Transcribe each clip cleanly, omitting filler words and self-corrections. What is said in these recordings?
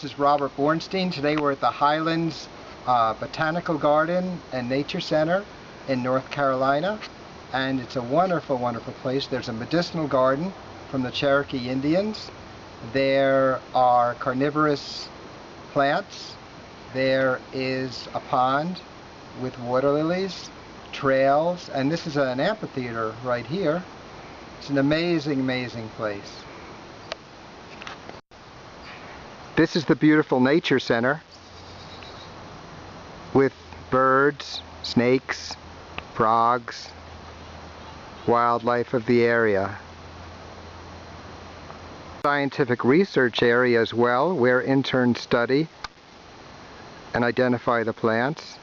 is Robert Bornstein. Today we're at the Highlands Botanical Garden and Nature Center in North Carolina, and it's a wonderful, wonderful place. There's a medicinal garden from the Cherokee Indians. There are carnivorous plants. There is a pond with water lilies, trails, and this is an amphitheater right here. It's an amazing, amazing place. This is the beautiful Nature Center with birds, snakes, frogs, wildlife of the area. Scientific research area as well, where interns study and identify the plants.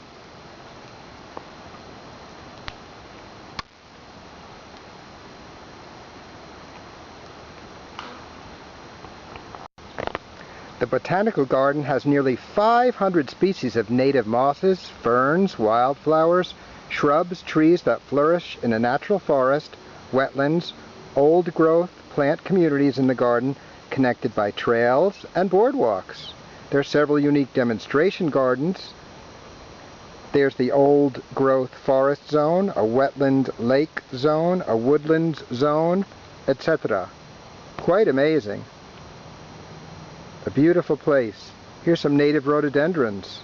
The Botanical Garden has nearly 500 species of native mosses, ferns, wildflowers, shrubs, trees that flourish in a natural forest, wetlands, old-growth plant communities in the garden connected by trails and boardwalks. There are several unique demonstration gardens. There's the old-growth forest zone, a wetland lake zone, a woodlands zone, etc. Quite amazing. A beautiful place. Here's some native rhododendrons.